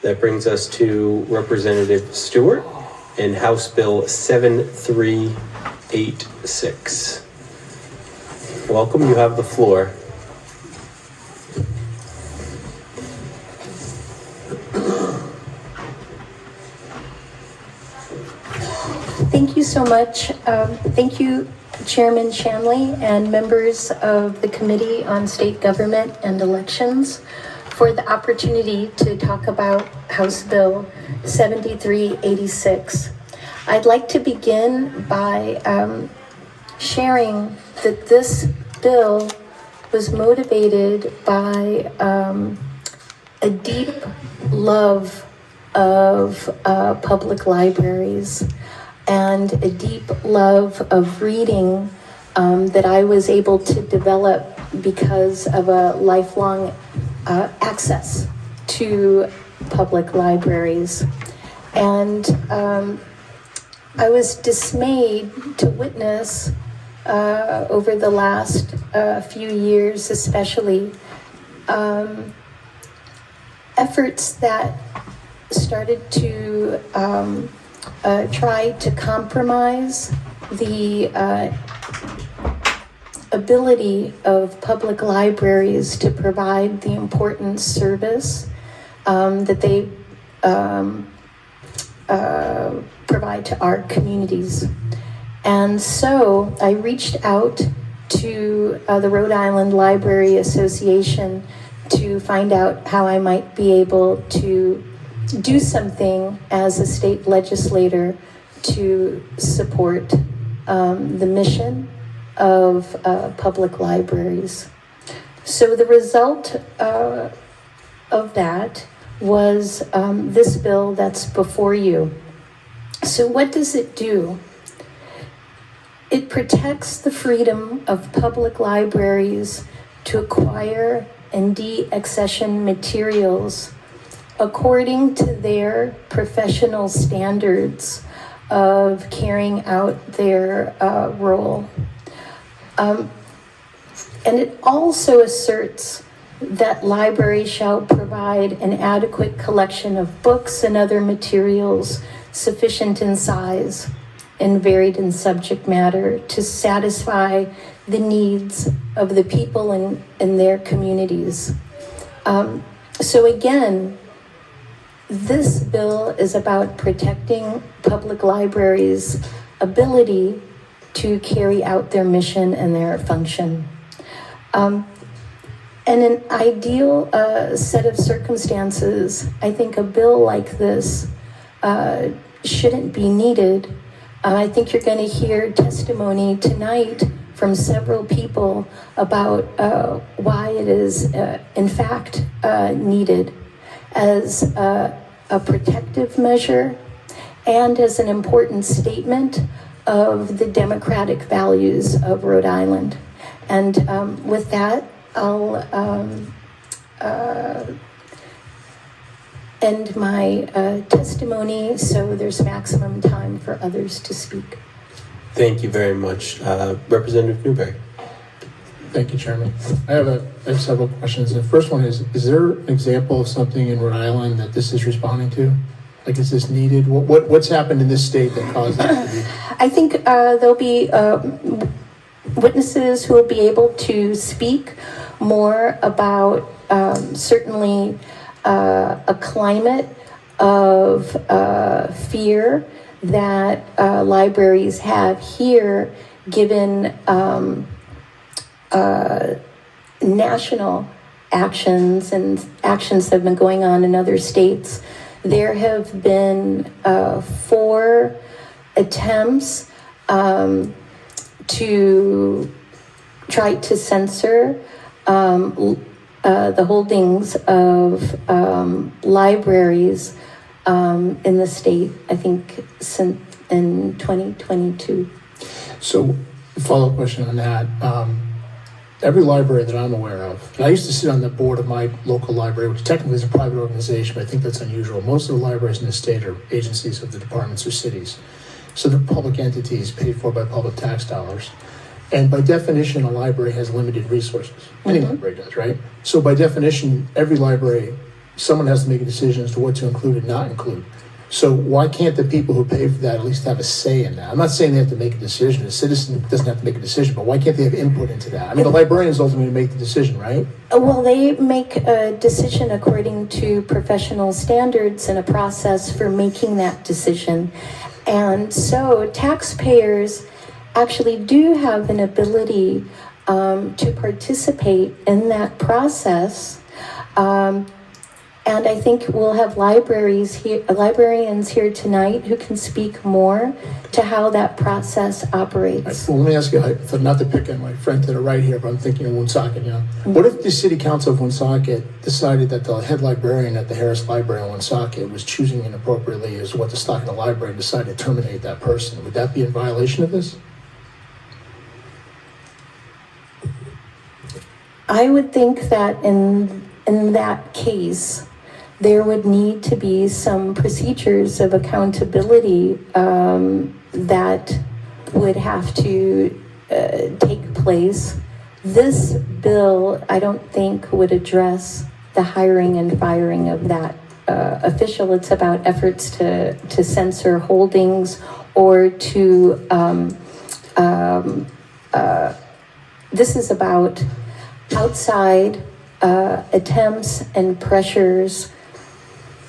That brings us to Representative Stewart and House Bill 7386. Welcome, you have the floor. Thank you so much. Thank you, Chairman Shanley and members of the Committee on State Government and Elections for the opportunity to talk about House Bill 7386. I'd like to begin by sharing that this bill was motivated by a deep love of public libraries and a deep love of reading that I was able to develop because of a lifelong access to public libraries. And I was dismayed to witness over the last few years especially efforts that started to try to compromise the ability of public libraries to provide the important service that they provide to our communities. And so I reached out to the Rhode Island Library Association to find out how I might be able to do something as a state legislator to support the mission of public libraries. So the result of that was this bill that's before you. So what does it do? It protects the freedom of public libraries to acquire and deaccession materials according to their professional standards of carrying out their role. And it also asserts that libraries shall provide an adequate collection of books and other materials sufficient in size and varied in subject matter to satisfy the needs of the people in their communities. So again, this bill is about protecting public libraries' ability to carry out their mission and their function. In an ideal set of circumstances, I think a bill like this shouldn't be needed. I think you're going to hear testimony tonight from several people about why it is in fact needed as a protective measure and as an important statement of the democratic values of Rhode Island. And with that, I'll end my testimony so there's maximum time for others to speak. Thank you very much. Representative Newberry. Thank you, Chairman. I have several questions. The first one is there an example of something in Rhode Island that this is responding to? Like, is this needed? What's happened in this state that caused that to be? I think there'll be witnesses who will be able to speak more about certainly a climate of fear that libraries have here, given national actions and actions that have been going on in other states. There have been 4 attempts to try to censor the holdings of libraries in the state, I think, since in 2022. So, follow-up question on that. Every library that I'm aware of, and I used to sit on the board of my local library, which technically is a private organization, but I think that's unusual. Most of the libraries in the state are agencies of the departments or cities. So they're public entities paid for by public tax dollars. And by definition, a library has limited resources. Any library does, right? So by definition, every library someone has to make a decision as to what to include and not include. So why can't the people who pay for that at least have a say in that? I'm not saying they have to make a decision. A citizen doesn't have to make a decision, but why can't they have input into that? I mean, the librarians ultimately make the decision, right? Well, they make a decision according to professional standards and a process for making that decision. And so taxpayers actually do have an ability to participate in that process. And I think we'll have librarians here tonight who can speak more to how that process operates. Well, let me ask you, not to pick on my friend to the right here, but I'm thinking of Woonsocket, you know. What if the city council of Woonsocket decided that the head librarian at the Harris Library in Woonsocket was choosing inappropriately as what to stock in the library and decided to terminate that person? Would that be in violation of this? I would think that in that case, there would need to be some procedures of accountability that would have to take place. This bill, I don't think, would address the hiring and firing of that official. It's about efforts to censor holdings or to, this is about outside attempts and pressures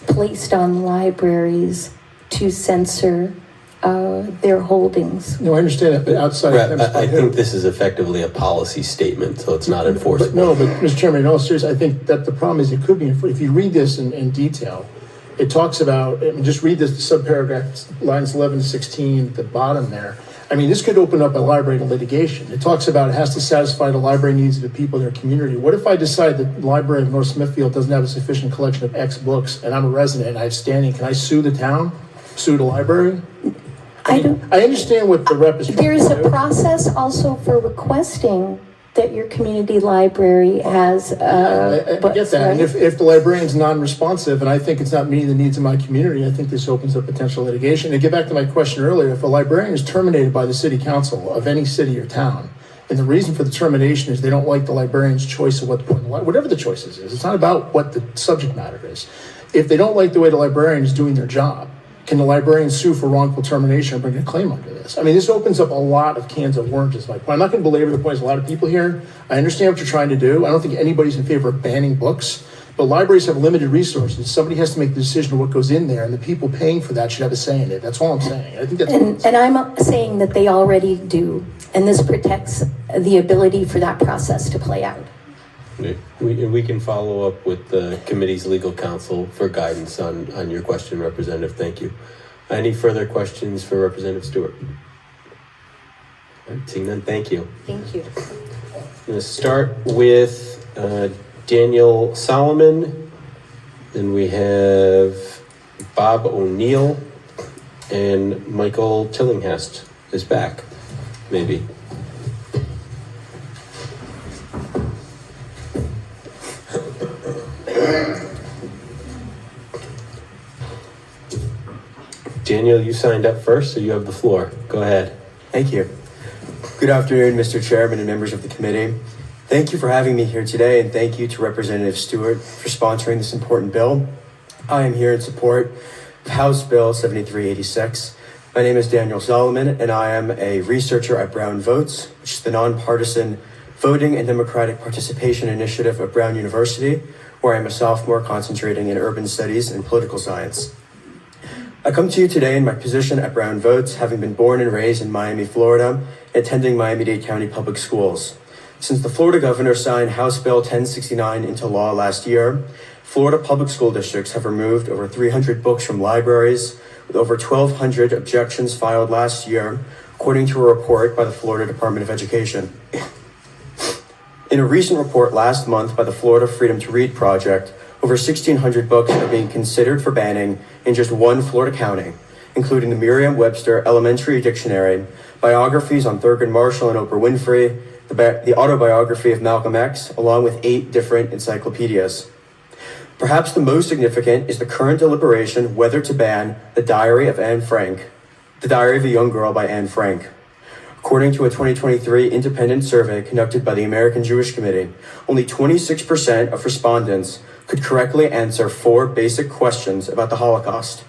placed on libraries to censor their holdings. No, I understand that, but outside. I think this is effectively a policy statement, so it's not enforceable. But no, but Mr. Chairman, in all seriousness, I think that the problem is it could be, if you read this in detail, it talks about, I mean, just read this subparagraph, lines 11 to 16 at the bottom there. I mean, this could open up a library to litigation. It talks about it has to satisfy the library needs of the people in their community. What if I decide that the library of North Smithfield doesn't have a sufficient collection of X books and I'm a resident and I have standing? Can I sue the town? Sue the library? I understand what the rep is trying to do. There's a process also for requesting that your community library has. I get that. And if the librarian's non-responsive and I think it's not meeting the needs of my community, I think this opens up potential litigation. And get back to my question earlier, if a librarian is terminated by the city council of any city or town, and the reason for the termination is they don't like the librarian's choice of what to put in the library, whatever the choices is, it's not about what the subject matter is. If they don't like the way the librarian is doing their job, can the librarian sue for wrongful termination or bring a claim under this? I mean, this opens up a lot of cans of worms, is my point. I'm not going to belabor the point. There's a lot of people here. I understand what you're trying to do. I don't think anybody's in favor of banning books, but libraries have limited resources. Somebody has to make the decision of what goes in there, and the people paying for that should have a say in it. That's all I'm saying. I think that's and I'm saying that they already do, and this protects the ability for that process to play out. We can follow up with the committee's legal counsel for guidance on your question, Representative. Thank you. Any further questions for Representative Stewart? Seeing none, thank you. Thank you. I'm going to start with Daniel Solomon. Then we have Bob O'Neill and Michael Tillinghast is back, maybe. Daniel, you signed up first, so you have the floor. Go ahead. Thank you. Good afternoon, Mr. Chairman and members of the committee. Thank you for having me here today, and thank you to Representative Stewart for sponsoring this important bill. I am here in support of House Bill 7386. My name is Daniel Solomon, and I am a researcher at Brown Votes, which is the nonpartisan voting and democratic participation initiative of Brown University, where I am a sophomore concentrating in urban studies and political science. I come to you today in my position at Brown Votes, having been born and raised in Miami, Florida, attending Miami-Dade County Public Schools. Since the Florida governor signed House Bill 1069 into law last year, Florida public school districts have removed over 300 books from libraries, with over 1,200 objections filed last year, according to a report by the Florida Department of Education. In a recent report last month by the Florida Freedom to Read Project, over 1,600 books are being considered for banning in just one Florida county, including the Merriam-Webster Elementary Dictionary, biographies on Thurgood Marshall and Oprah Winfrey, the autobiography of Malcolm X, along with 8 different encyclopedias. Perhaps the most significant is the current deliberation whether to ban The Diary of Anne Frank, The Diary of a Young Girl by Anne Frank. According to a 2023 independent survey conducted by the American Jewish Committee, only 26% of respondents could correctly answer 4 basic questions about the Holocaust.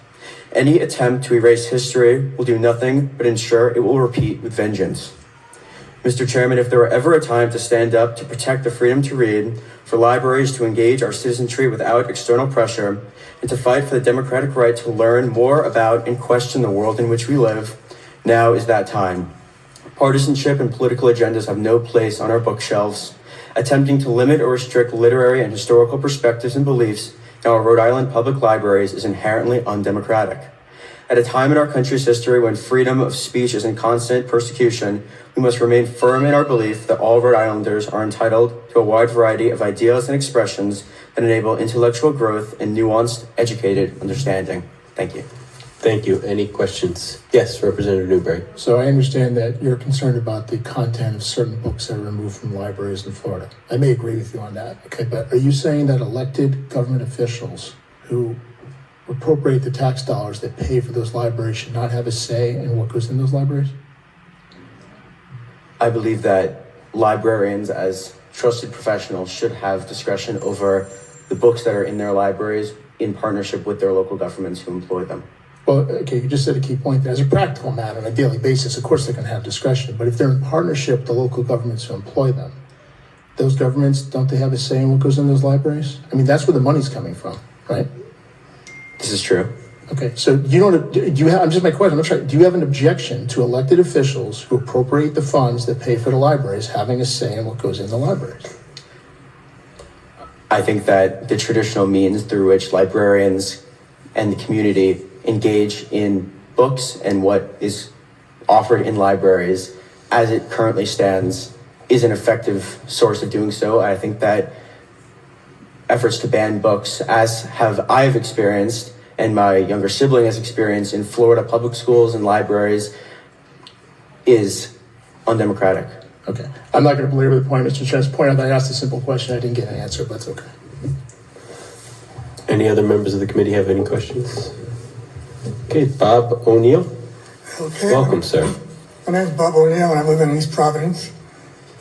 Any attempt to erase history will do nothing but ensure it will repeat with vengeance. Mr. Chairman, if there were ever a time to stand up to protect the freedom to read, for libraries to engage our citizenry without external pressure, and to fight for the democratic right to learn more about and question the world in which we live, now is that time. Partisanship and political agendas have no place on our bookshelves. Attempting to limit or restrict literary and historical perspectives and beliefs in our Rhode Island public libraries is inherently undemocratic. At a time in our country's history when freedom of speech is in constant persecution, we must remain firm in our belief that all Rhode Islanders are entitled to a wide variety of ideas and expressions that enable intellectual growth and nuanced, educated understanding. Thank you. Thank you. Any questions? Yes, Representative Newberry. So I understand that you're concerned about the content of certain books that are removed from libraries in Florida. I may agree with you on that, okay, but are you saying that elected government officials who appropriate the tax dollars that pay for those libraries should not have a say in what goes in those libraries? I believe that librarians, as trusted professionals, should have discretion over the books that are in their libraries in partnership with their local governments who employ them. Well, okay, you just said a key point there. As a practical matter, on a daily basis, of course they can have discretion, but if they're in partnership with the local governments who employ them, those governments, don't they have a say in what goes in those libraries? I mean, that's where the money's coming from, right? This is true. Okay, so you don't, do you have, I'm just my question, I'm sorry, do you have an objection to elected officials who appropriate the funds that pay for the libraries having a say in what goes in the libraries? I think that the traditional means through which librarians and the community engage in books and what is offered in libraries as it currently stands is an effective source of doing so. I think that efforts to ban books, as have I've experienced and my younger sibling has experienced in Florida public schools and libraries, is undemocratic. Okay, I'm not going to belabor the point. Mr. Chair's point out that I asked a simple question, I didn't get an answer, but that's okay. Any other members of the committee have any questions? Okay, Bob O'Neill. Okay. Welcome, sir. My name is Bob O'Neill and I live in East Providence.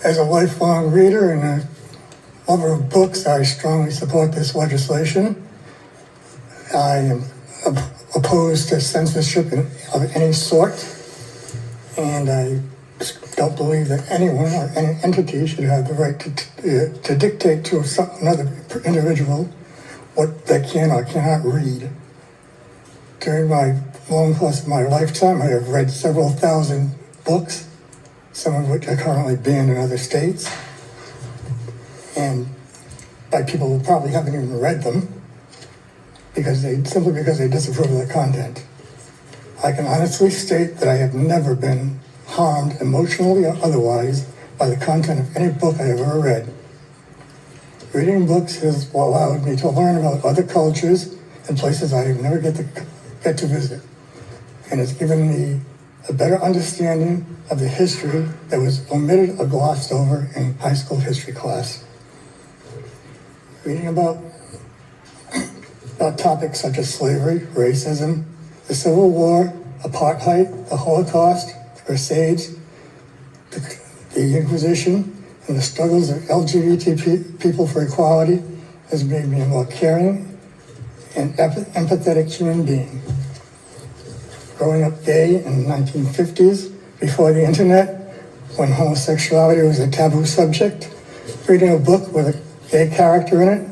As a lifelong reader and a lover of books, I strongly support this legislation. I am opposed to censorship of any sort, and I don't believe that anyone or any entity should have the right to dictate to another individual what they can or cannot read. During my long course of my lifetime, I have read several thousand books, some of which are currently banned in other states, and by people who probably haven't even read them simply because they disapprove of the content. I can honestly state that I have never been harmed emotionally or otherwise by the content of any book I have ever read. Reading books has allowed me to learn about other cultures and places I never get to visit, and it's given me a better understanding of the history that was omitted or glossed over in high school history class. Reading about topics such as slavery, racism, the Civil War, apartheid, the Holocaust, the Crusades, the Inquisition, and the struggles of LGBT people for equality has made me a more caring and empathetic human being. Growing up gay in the 1950s, before the internet, when homosexuality was a taboo subject, reading a book with a gay character in it,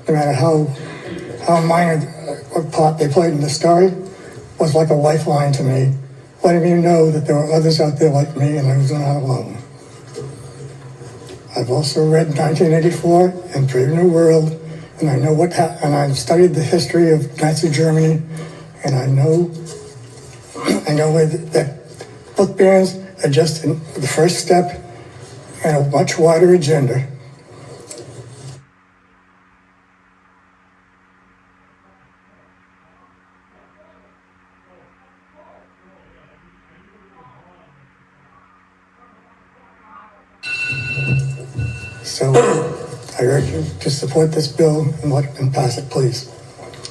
no matter how minor what part they played in the story, was like a lifeline to me, letting me know that there were others out there like me and I was not alone. I've also read 1984 and Brave New World, and I know and I've studied the history of Nazi Germany, and I know that book bans are just the first step in a much wider agenda. So I urge you to support this bill and pass it, please.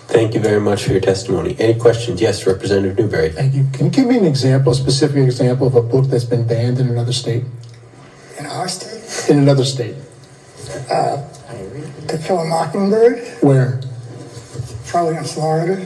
Thank you very much for your testimony. Any questions? Yes, Representative Newberry. Thank you. Can you give me an example, a specific example of a book that's been banned in another state? In our state, In another state. To Kill a Mockingbird, Where? probably in Florida.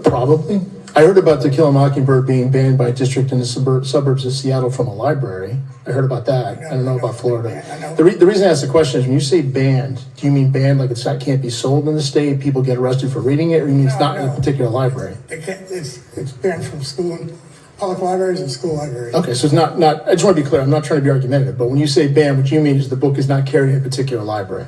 Probably. I heard about To Kill a Mockingbird being banned by a district in the suburbs of Seattle from a library. I heard about that. I don't know about Florida. I know. The reason I asked the question is when you say banned, do you mean banned like can't be sold in the state, people get arrested for reading it, or you mean it's not in a particular library? It's banned from school, public libraries and school libraries. Okay, so it's not, I just want to be clear, I'm not trying to be argumentative, but when you say banned, what you mean is the book is not carried in a particular library.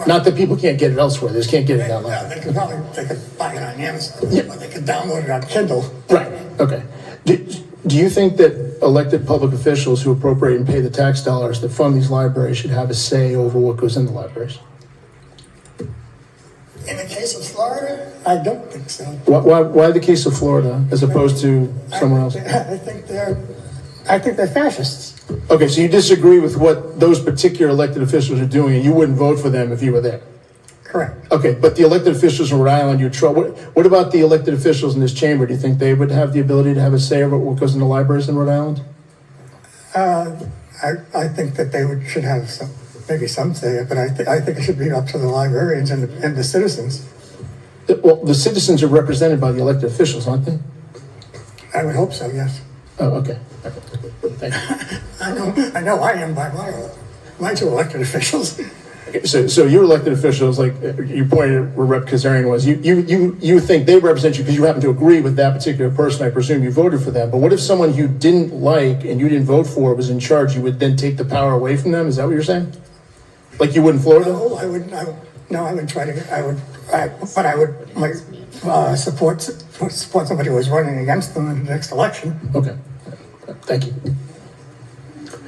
Not that people can't get it elsewhere, they just can't get it in that library. They could buy it on Amazon, Yeah. or they could download it on Kindle. Right, okay. Do you think that elected public officials who appropriate and pay the tax dollars that fund these libraries should have a say over what goes in the libraries? In the case of Florida, I don't think so. Why the case of Florida as opposed to somewhere else? I think they're fascists. Okay, so you disagree with what those particular elected officials are doing, and you wouldn't vote for them if you were there? Correct. Okay, but the elected officials in Rhode Island, what about the elected officials in this chamber? Do you think they would have the ability to have a say over what goes in the libraries in Rhode Island? I think that should have maybe some say, but I think it should be up to the librarians and the citizens. Well, the citizens are represented by the elected officials, aren't they? I would hope so, yes. Oh, okay. Thank you. I know I am by my two elected officials. So your elected officials, like you pointed where Rep. Kazarian was, you think they represent you because you happen to agree with that particular person. I presume you voted for them. But what if someone you didn't like and you didn't vote for was in charge? You would then take the power away from them? Is that what you're saying? Like you would in Florida? No, I would try to, but I would support somebody who was running against them in the next election. Okay. Thank you.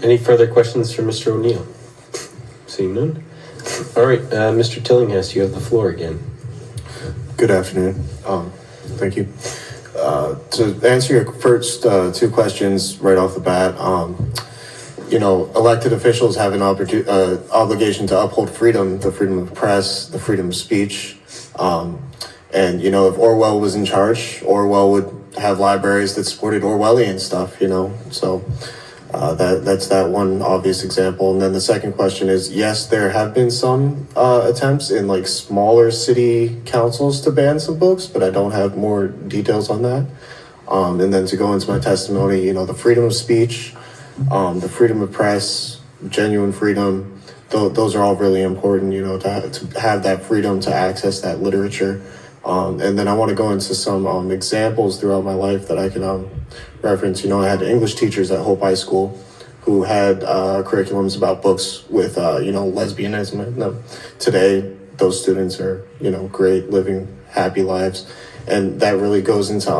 Any further questions for Mr. O'Neill? Seeing none. All right, Mr. Tillinghast, you have the floor again. Good afternoon. Thank you. To answer your first two questions right off the bat, elected officials have an obligation to uphold freedom, the freedom of press, the freedom of speech. If Orwell was in charge, Orwell would have libraries that supported Orwellian stuff, so that's that one obvious example. And then the second question is, yes, there have been some attempts in like smaller city councils to ban some books, but I don't have more details on that. And then to go into my testimony, the freedom of speech, the freedom of press, genuine freedom, those are all really important, to have that freedom to access that literature. And then I want to go into some examples throughout my life that I can reference. I had English teachers at Hope High School who had curriculums about books with, lesbianism. No, today, those students are, great, living happy lives. And that really goes into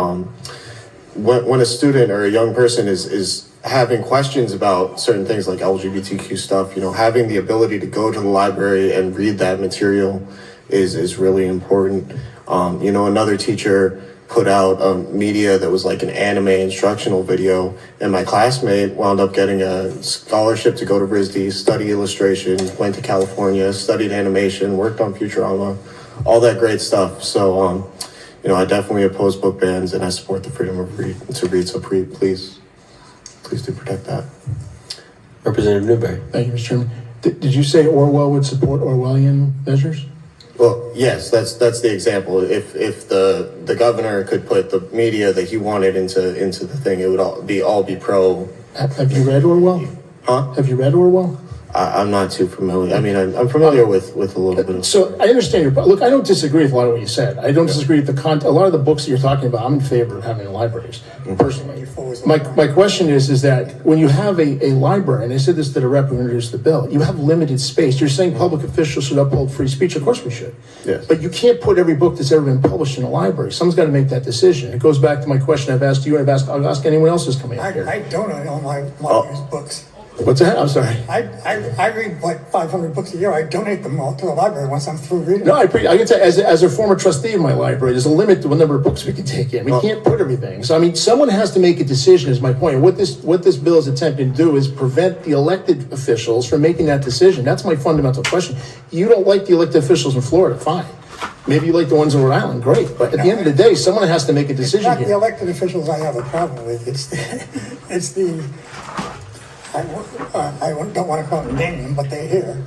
when a student or a young person is having questions about certain things like LGBTQ stuff, having the ability to go to the library and read that material is really important. Another teacher put out media that was like an anime instructional video, and my classmate wound up getting a scholarship to go to RISD, study illustration, went to California, studied animation, worked on Futurama, all that great stuff. So, I definitely oppose book bans, and I support the freedom of to read. So please do protect that. Representative Newberry. Thank you, Mr. Chairman. Did you say Orwell would support Orwellian measures? Well, yes, that's the example. If the governor could put the media that he wanted into the thing, it would all be pro. Have you read Orwell? Huh? Have you read Orwell? I'm not too familiar. I mean, I'm familiar with a little bit of. So I understand your, look, I don't disagree with a lot of what you said. I don't disagree with a lot of the books that you're talking about. I'm in favor of having libraries, personally. My question is that when you have a library, and I said this to the rep who introduced the bill, you have limited space. You're saying public officials should uphold free speech. Of course we should. Yes. But you can't put every book that's ever been published in a library. Someone's got to make that decision. It goes back to my question I've asked you, and I'll ask anyone else who's coming up here. I don't own my used books. What's that? I'm sorry. I read like 500 books a year. I donate them all to the library once I'm through reading. No, I can tell you, as a former trustee of my library, there's a limit to the number of books we can take in. We can't put everything. So, I mean, someone has to make a decision, is my point. And what this bill is attempting to do is prevent the elected officials from making that decision. That's my fundamental question. You don't like the elected officials in Florida, fine. Maybe you like the ones in Rhode Island, great. But at the end of the day, someone has to make a It's decision not the here. elected officials I have a problem with. I don't want to call them name them, but they're here.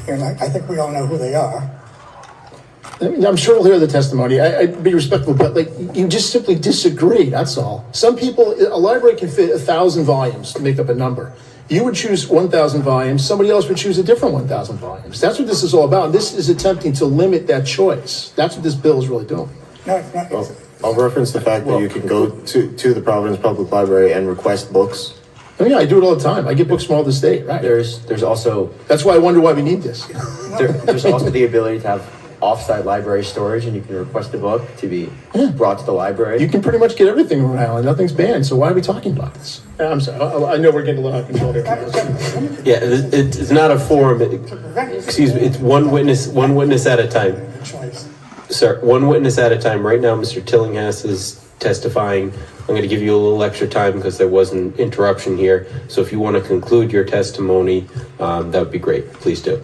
And I think we all know who they are. I mean, I'm sure we'll hear the testimony. I'd be respectful, but like, you just simply disagree, that's all. Some people, a library can fit 1,000 volumes to make up a number. You would choose 1,000 volumes, somebody else would choose a different 1,000 volumes. That's what this is all about. And this is attempting to limit that choice. That's what this bill is really doing. No, it's not. Well, I'll reference the fact that you can go to the Providence Public Library and request books. Oh yeah, I do it all the time. I get books from all the state, right? There's also That's why I wonder why we need this. there's also the ability to have off-site library storage, and you can request a book to be brought to the library. You can pretty much get everything in Rhode Island. Nothing's banned, so why are we talking about this? I'm sorry. I know we're getting a little out of control here. Yeah, it's not a forum. Excuse me, it's one witness at a time. Choice. Sir, one witness at a time. Right now, Mr. Tillinghast is testifying. I'm going to give you a little extra time because there was an interruption here. So if you want to conclude your testimony, that would be great. Please do.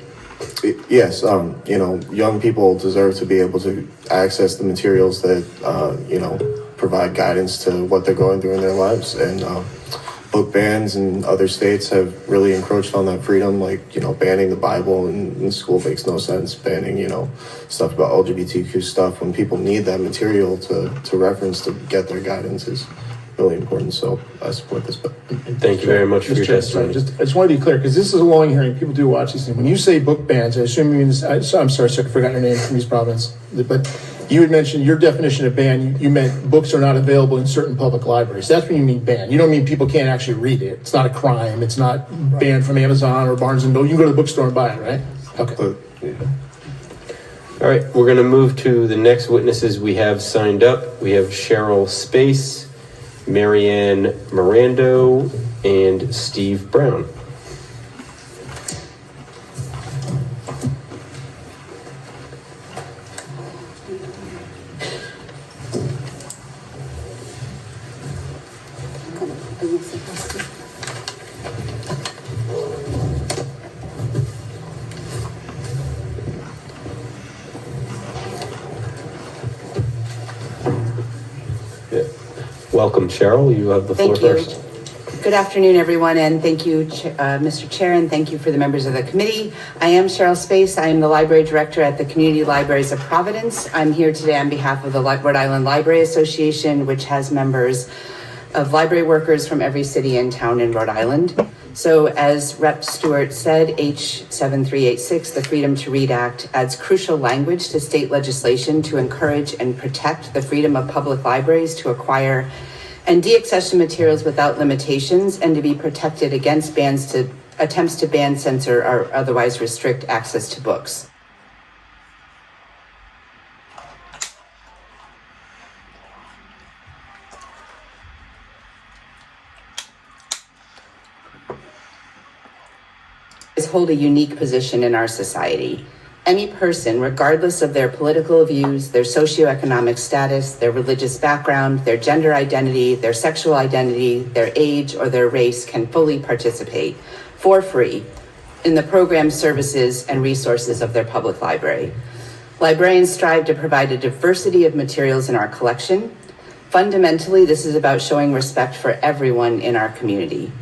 Yes, you know, young people deserve to be able to access the materials that, you know, provide guidance to what they're going through in their lives. And book bans in other states have really encroached on that freedom. Like, you know, banning the Bible in school makes no sense. Banning, you know, stuff about LGBTQ stuff when people need that material to reference to get their guidance is really important. So I support this bill. Thank you very much for your Mr. Chair, testimony. I just want to be clear, because this is a long hearing. People do watch these things. When you say book bans, I assume you mean this. I'm sorry, sir, I forgot your name from East Providence. But you had mentioned your definition of ban. You meant books are not available in certain public libraries. That's when you mean ban. You don't mean people can't actually read it. It's not a crime. It's not banned from Amazon or Barnes & Noble. You can go to the bookstore and buy it, right? Okay. But, yeah. All right, we're going to move to the next witnesses we have signed up. We have Cheryl Space, Marianne Mirando, and Steve Brown. Welcome, Cheryl. You have the floor first. Good afternoon, everyone, and thank you, Mr. Chair, and thank you for the members of the committee. I am Cheryl Space. I am the library director at the Community Libraries of Providence. I'm here today on behalf of the Rhode Island Library Association, which has members of library workers from every city and town in Rhode Island. So as Rep. Stewart said, H7386, the Freedom to Read Act, adds crucial language to state legislation to encourage and protect the freedom of public libraries to acquire and deaccession materials without limitations, and to be protected against attempts to ban, censor, or otherwise restrict access to books. Hold a unique position in our society. Any person, regardless of their political views, their socioeconomic status, their religious background, their gender identity, their sexual identity, their age, or their race, can fully participate for free in the programs, services, and resources of their public library. Librarians strive to provide a diversity of materials in our collection. Fundamentally, this is about showing respect for everyone in our community.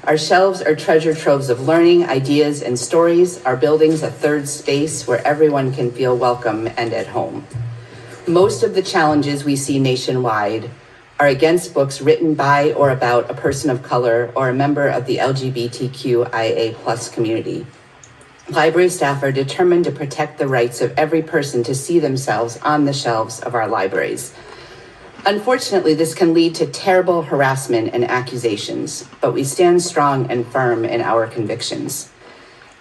Our shelves are treasure troves of learning, ideas, and stories. Our buildings a third space where everyone can feel welcome and at home. Most of the challenges we see nationwide are against books written by or about a person of color or a member of the LGBTQIA+ community. Library staff are determined to protect the rights of every person to see themselves on the shelves of our libraries. Unfortunately, this can lead to terrible harassment and accusations, but we stand strong and firm in our convictions.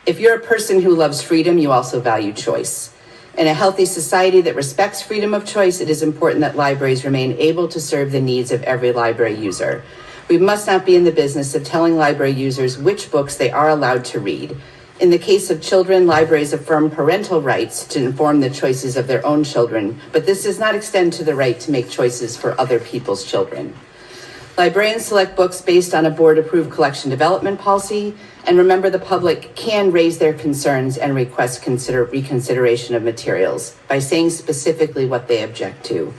If you're a person who loves freedom, you also value choice. In a healthy society that respects freedom of choice, it is important that libraries remain able to serve the needs of every library user. We must not be in the business of telling library users which books they are allowed to read. In the case of children, libraries affirm parental rights to inform the choices of their own children, but this does not extend to the right to make choices for other people's children. Librarians select books based on a board-approved collection development policy, and remember, the public can raise their concerns and request reconsideration of materials by saying specifically what they object to.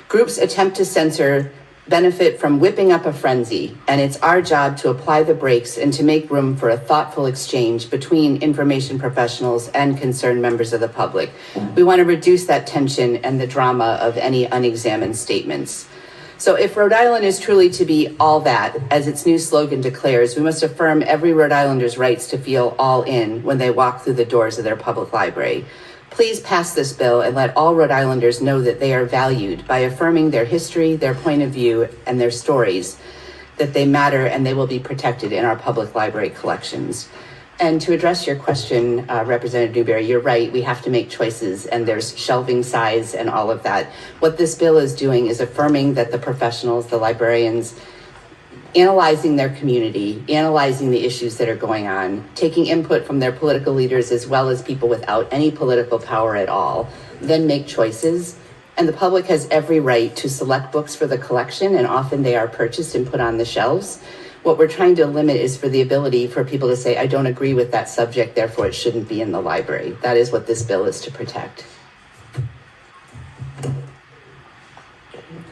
Groups attempt to censor benefit from whipping up a frenzy, and it's our job to apply the brakes and to make room for a thoughtful exchange between information professionals and concerned members of the public. We want to reduce that tension and the drama of any unexamined statements. So if Rhode Island is truly to be all that, as its new slogan declares, we must affirm every Rhode Islander's rights to feel all in when they walk through the doors of their public library. Please pass this bill and let all Rhode Islanders know that they are valued by affirming their history, their point of view, and their stories, that they matter and they will be protected in our public library collections. And to address your question, Representative Newberry, you're right, we have to make choices and there's shelving size and all of that. What this bill is doing is affirming that the professionals, the librarians, analyzing their community, analyzing the issues that are going on, taking input from their political leaders as well as people without any political power at all, then make choices. And the public has every right to select books for the collection, and often they are purchased and put on the shelves. What we're trying to limit is for the ability for people to say, I don't agree with that subject, therefore it shouldn't be in the library. That is what this bill is to protect.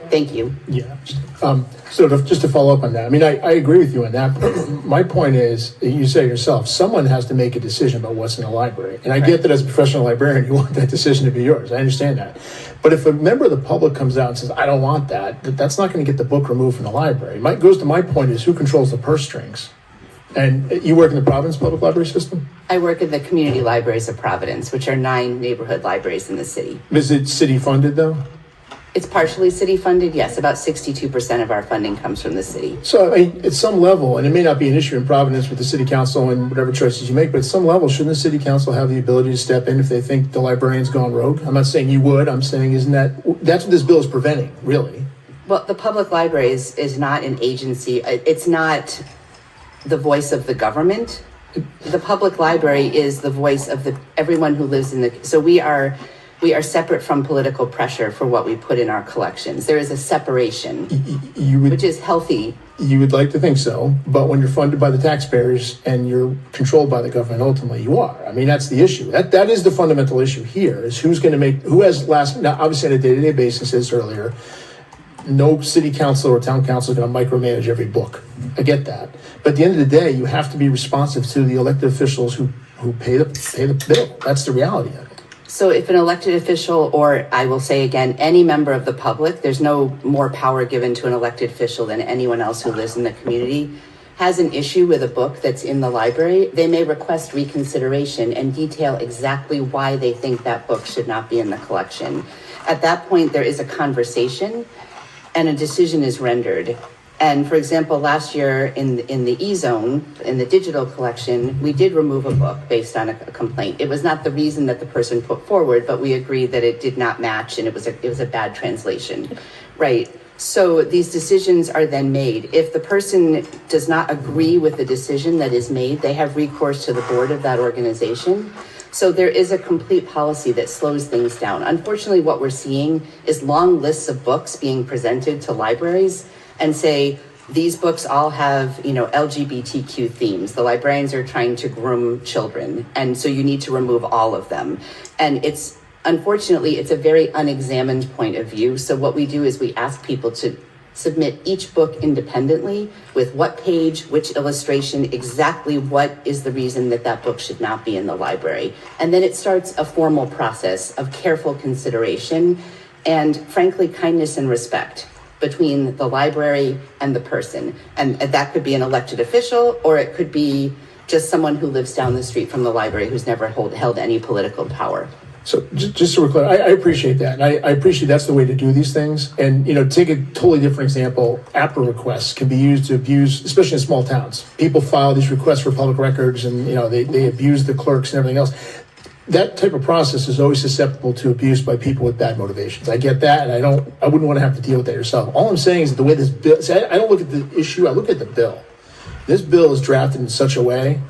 Thank you. Yeah. Just to follow up on that, I mean, I agree with you on that. My point is, you say yourself, someone has to make a decision about what's in the library. And I get that as a professional librarian, you want that decision to be yours. I understand that. But if a member of the public comes out and says, I don't want that, that's not going to get the book removed from the library. Goes to my point is, who controls the purse strings? And you work in the Providence Public Library System? I work in the community libraries of Providence, which are 9 neighborhood libraries in the city. Is it city funded though? It's partially city funded, yes. About 62% of our funding comes from the city. So, I mean, at some level, and it may not be an issue in Providence with the city council and whatever choices you make, but at some level, shouldn't the city council have the ability to step in if they think the librarian's gone rogue? I'm not saying you would, I'm saying that's what this bill is preventing, really. Well, the public library is not an agency. It's not the voice of the government. The public library is the voice of everyone who lives in so we are separate from political pressure for what we put in our collections. There is a separation, which is healthy. You would like to think so, but when you're funded by the taxpayers and you're controlled by the government, ultimately you are. I mean, that's the issue. That is the fundamental issue here, is who has now, obviously on a day-to-day basis, as earlier, no city council or town council is going to micromanage every book. I get that. But at the end of the day, you have to be responsive to the elected officials who pay the bill. That's the reality of it. So if an elected official, or I will say again, any member of the public, there's no more power given to an elected official than anyone else who lives in the community, has an issue with a book that's in the library, they may request reconsideration and detail exactly why they think that book should not be in the collection. At that point, there is a conversation and a decision is rendered. And for example, last year in the E-Zone, in the digital collection, we did remove a book based on a complaint. It was not the reason that the person put forward, but we agreed that it did not match and it was a bad translation, right? So these decisions are then made. If the person does not agree with the decision that is made, they have recourse to the board of that organization. So there is a complete policy that slows things down. Unfortunately, what we're seeing is long lists of books being presented to libraries and say, these books all have, LGBTQ themes. The librarians are trying to groom children, and so you need to remove all of them. And unfortunately, it's a very unexamined point of view. So what we do is we ask people to submit each book independently with what page, which illustration, exactly what is the reason that book should not be in the library. And then it starts a formal process of careful consideration and, frankly, kindness and respect between the library and the person. And that could be an elected official, or it could be just someone who lives down the street from the library who's never held any political power. So just so we're clear, I appreciate that. And I appreciate that's the way to do these things. And, take a totally different example. APRA requests can be used to abuse, especially in small towns. People file these requests for public records and, they abuse the clerks and everything else. That type of process is always susceptible to abuse by people with bad motivations. I get that, and I wouldn't want to have to deal with that yourself. All I'm saying is that the way this bill, I don't look at the issue, I look at the bill. This bill is drafted in such a way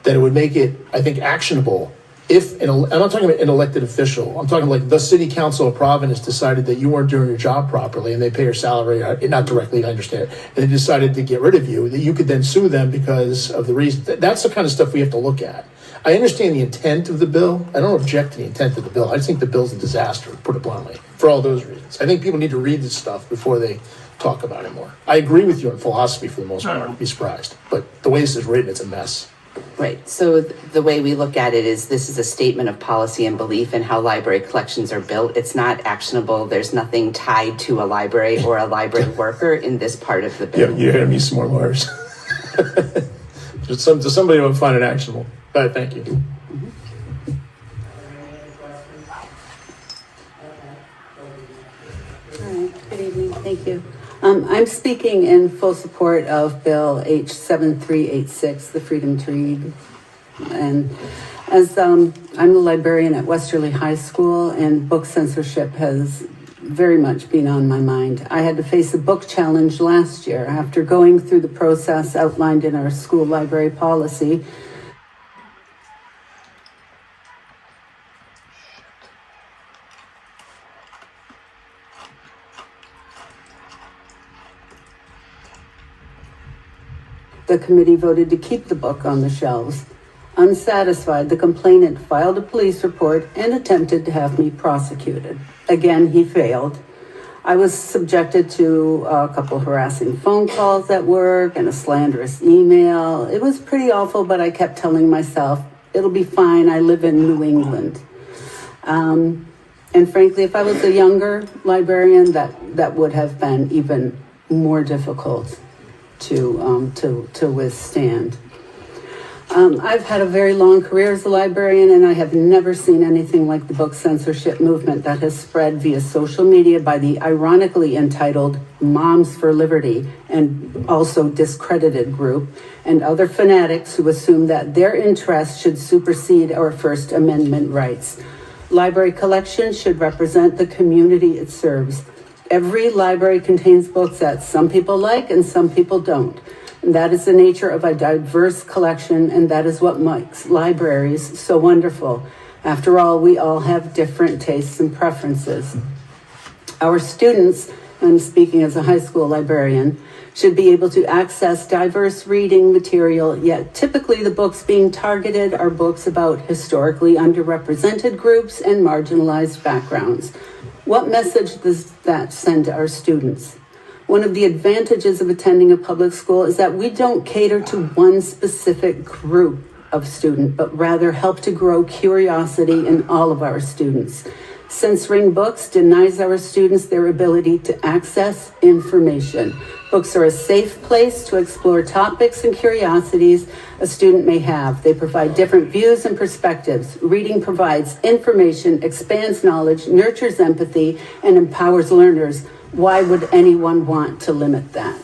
that it would make it, I think, actionable if, I'm not talking about an elected official, I'm talking like the city council of Providence decided that you weren't doing your job properly and they pay your salary, not directly, I understand, and they decided to get rid of you, that you could then sue them because of the reason. That's the kind of stuff we have to look at. I understand the intent of the bill. I don't object to the intent of the bill. I just think the bill's a disaster, put it bluntly, for all those reasons. I think people need to read this stuff before they talk about it more. I agree with you on philosophy for the most part, I'd be surprised. But the way this is written, it's a mess. Right. So the way we look at it is this is a statement of policy and belief in how library collections are built. It's not actionable. There's nothing tied to a library or a library worker in this part of the Yeah, bill. you're gonna need some more lawyers. Just somebody would find it actionable. But thank you. All right, good evening, thank you. I'm speaking in full support of Bill H 7386, the Freedom to Read. And as I'm the librarian at Westerly High School, and book censorship has very much been on my mind. I had to face a book challenge last year after going through the process outlined in our school library policy. The committee voted to keep the book on the shelves. Unsatisfied, the complainant filed a police report and attempted to have me prosecuted. Again, he failed. I was subjected to a couple harassing phone calls at work and a slanderous email. It was pretty awful, but I kept telling myself, it'll be fine, I live in New England. And frankly, if I was a younger librarian, that would have been even more difficult to withstand. I've had a very long career as a librarian, and I have never seen anything like the book censorship movement that has spread via social media by the ironically entitled Moms for Liberty and also discredited group, and other fanatics who assume that their interests should supersede our First Amendment rights. Library collections should represent the community it serves. Every library contains books that some people like and some people don't. And that is the nature of a diverse collection, and that is what makes libraries so wonderful. After all, we all have different tastes and preferences. Our students, I'm speaking as a high school librarian, should be able to access diverse reading material, yet typically the books being targeted are books about historically underrepresented groups and marginalized backgrounds. What message does that send to our students? One of the advantages of attending a public school is that we don't cater to one specific group of student, but rather help to grow curiosity in all of our students. Censoring books denies our students their ability to access information. Books are a safe place to explore topics and curiosities a student may have. They provide different views and perspectives. Reading provides information, expands knowledge, nurtures empathy, and empowers learners. Why would anyone want to limit that?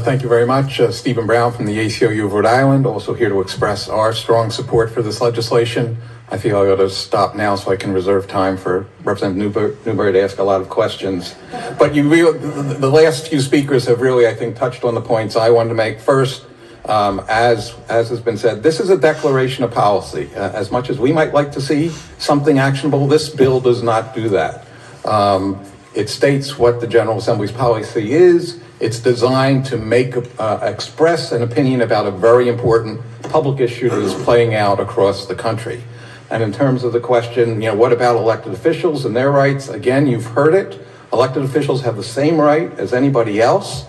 Thank you very much. Stephen Brown from the ACLU of Rhode Island, also here to express our strong support for this legislation. I feel I ought to stop now so I can reserve time for Representative Newberry to ask a lot of questions. But the last few speakers have really, I think, touched on the points I wanted to make. First, as has been said, this is a declaration of policy. As much as we might like to see something actionable, this bill does not do that. It states what the General Assembly's policy is. It's designed to express an opinion about a very important public issue that is playing out across the country. And in terms of the question, what about elected officials and their rights? Again, you've heard it. Elected officials have the same right as anybody else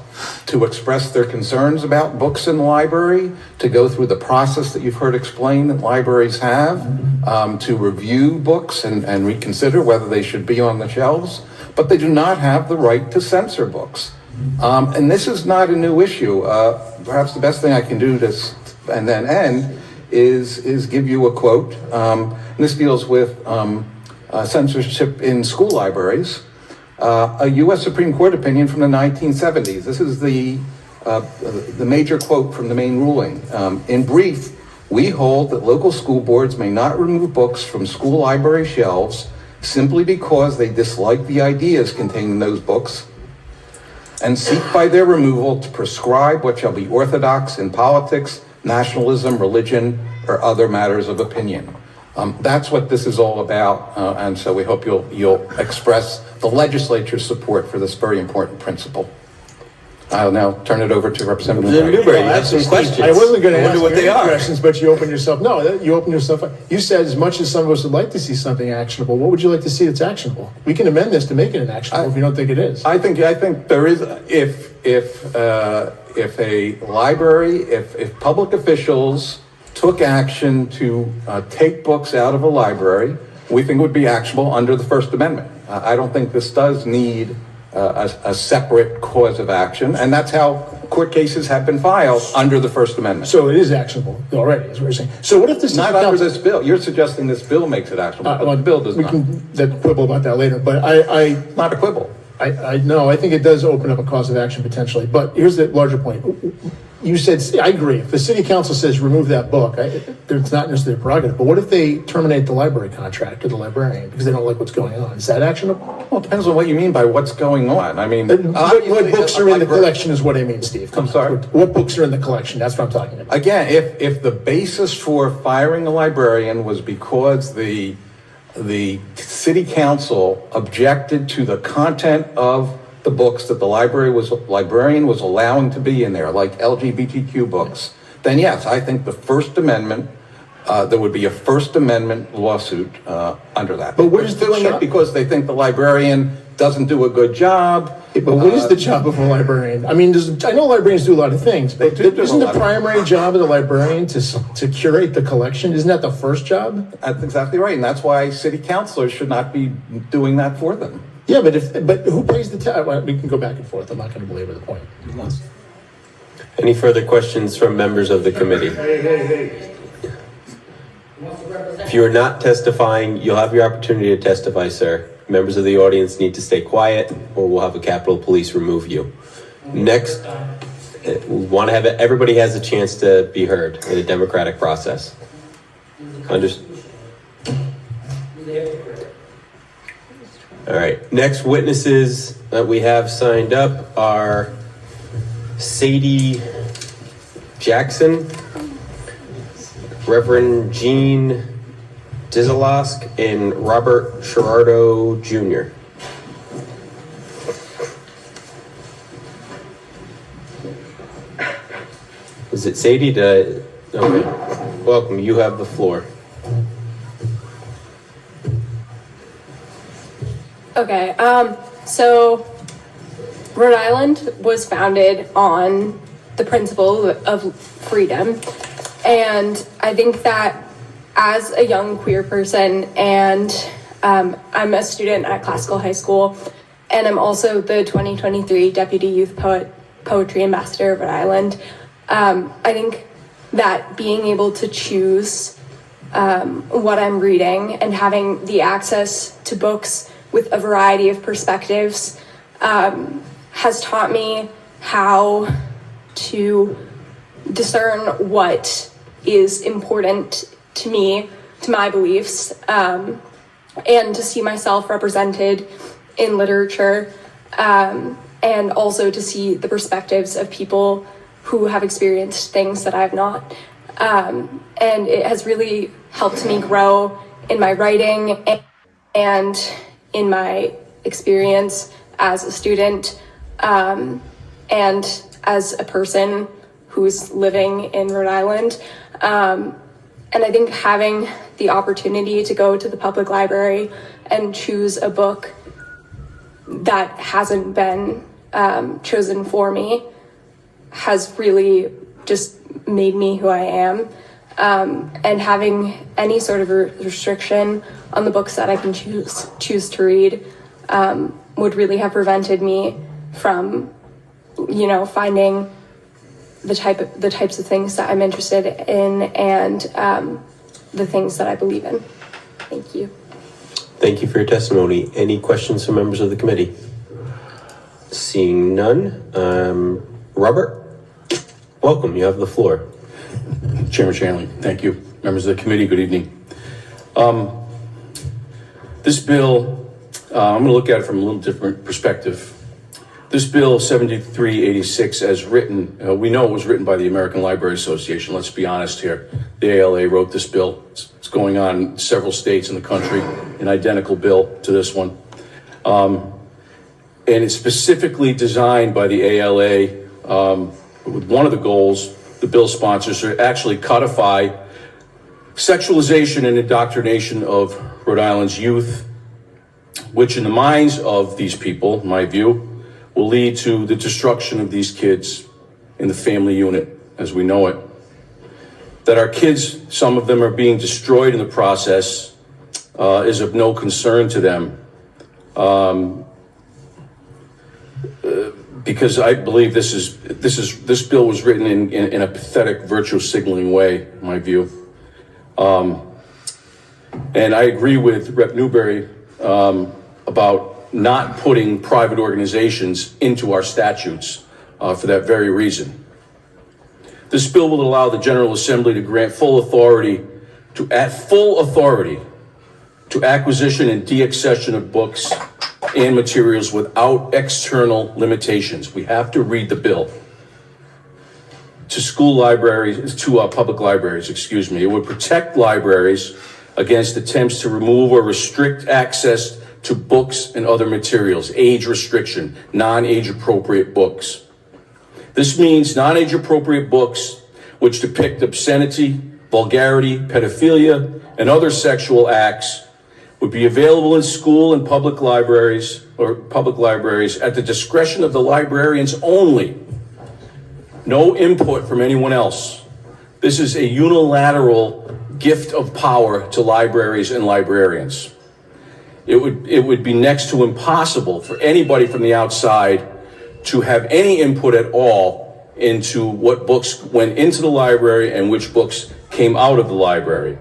to express their concerns about books in the library, to go through the process that you've heard explained that libraries have, to review books and reconsider whether they should be on the shelves. But they do not have the right to censor books. And this is not a new issue. Perhaps the best thing I can do and then end is give you a quote. And this deals with censorship in school libraries. A U.S. Supreme Court opinion from the 1970s. This is the major quote from the main ruling. In brief, we hold that local school boards may not remove books from school library shelves simply because they dislike the ideas contained in those books and seek by their removal to prescribe what shall be orthodox in politics, nationalism, religion, or other matters of opinion. That's what this is all about, and so we hope you'll express the legislature's support for this very important principle. I'll now turn it over to Representative Representative Newberry. Newberry, you have some questions. I wasn't going to I wonder ask what you they any are. questions, but you opened yourself. No, you opened yourself up. You said as much as some of us would like to see something actionable, what would you like to see that's actionable? We can amend this to make it actionable if you don't think it is. I think there is, if a library, if public officials took action to take books out of a library, we think it would be actionable under the First Amendment. I don't think this does need a separate cause of action, and that's how court cases have been filed under the First Amendment. So it is actionable already, is what you're saying. So what if the city Not under council... this bill. You're suggesting this bill makes it actionable, but the bill does we not. can quibble about that later, but Not a quibble. I know, I think it does open up a cause of action potentially, but here's the larger point. You said, I agree, if the city council says remove that book, it's not necessarily a prerogative, but what if they terminate the library contract to the librarian because they don't like what's going on? Is that actionable? Well, it depends on what you mean by what's going on. I mean, What books are in the collection is what I mean, Steve. I'm sorry? What books are in the collection? That's what I'm talking about. Again, if the basis for firing a librarian was because the city council objected to the content of the books that the librarian was allowing to be in there, like LGBTQ books, then yes, I think the First Amendment, there would be a First Amendment lawsuit under that. But what is the Doing job? it because they think the librarian doesn't do a good job. But what is the job of a librarian? I mean, I know librarians do a lot of things, but They do isn't a the lot. primary job of the librarian to curate the collection? Isn't that the first job? That's exactly right, and that's why city councilors should not be doing that for them. Yeah, but who pays the tab? Well, we can go back and forth. I'm not going to belabor the point. Any further questions from members of the committee? If you are not testifying, you'll have your opportunity to testify, sir. Members of the audience need to stay quiet or we'll have a Capitol Police remove you. Next, we want to have everybody has a chance to be heard in a democratic process. All right, next witnesses that we have signed up are Sadie Jackson, Reverend Gene Dizolosk, and Robert Sherardo Jr. Is it Sadie? Okay. Welcome, you have the floor. Okay, so Rhode Island was founded on the principle of freedom. And I think that as a young queer person, and I'm a student at Classical High School, and I'm also the 2023 Deputy Youth Poetry Ambassador of Rhode Island, I think that being able to choose what I'm reading and having the access to books with a variety of perspectives has taught me how to discern what is important to me, to my beliefs, and to see myself represented in literature, and also to see the perspectives of people who have experienced things that I've not. And it has really helped me grow in my writing and in my experience as a student, and as a person who's living in Rhode Island. And I think having the opportunity to go to the public library and choose a book that hasn't been chosen for me has really just made me who I am. And having any sort of restriction on the books that I can choose to read would really have prevented me from, finding the types of things that I'm interested in and the things that I believe in. Thank you. Thank you for your testimony. Any questions from members of the committee? Seeing none. Robert, welcome. You have the floor. Chairman Shanley, thank you. Members of the committee, good evening. This bill, I'm going to look at it from a little different perspective. This bill 7386 as written, we know it was written by the American Library Association. Let's be honest here. The ALA wrote this bill. It's going on in several states in the country, an identical bill to this one. and it's specifically designed by the ALA with one of the goals, the bill sponsors, to actually codify sexualization and indoctrination of Rhode Island's youth, which in the minds of these people, in my view, will lead to the destruction of these kids in the family unit as we know it. That our kids, some of them are being destroyed in the process, is of no concern to them. Because I believe this bill was written in a pathetic virtue signaling way, in my view. And I agree with Rep. Newberry about not putting private organizations into our statutes for that very reason. This bill will allow the General Assembly to grant full authority to acquisition and deaccession of books and materials without external limitations. We have to read the bill. To public libraries, excuse me. It would protect libraries against attempts to remove or restrict access to books and other materials, age restriction, non-age appropriate books. This means non-age appropriate books which depict obscenity, vulgarity, pedophilia, and other sexual acts would be available in school and public libraries at the discretion of the librarians only. No input from anyone else. This is a unilateral gift of power to libraries and librarians. It would be next to impossible for anybody from the outside to have any input at all into what books went into the library and which books came out of the library.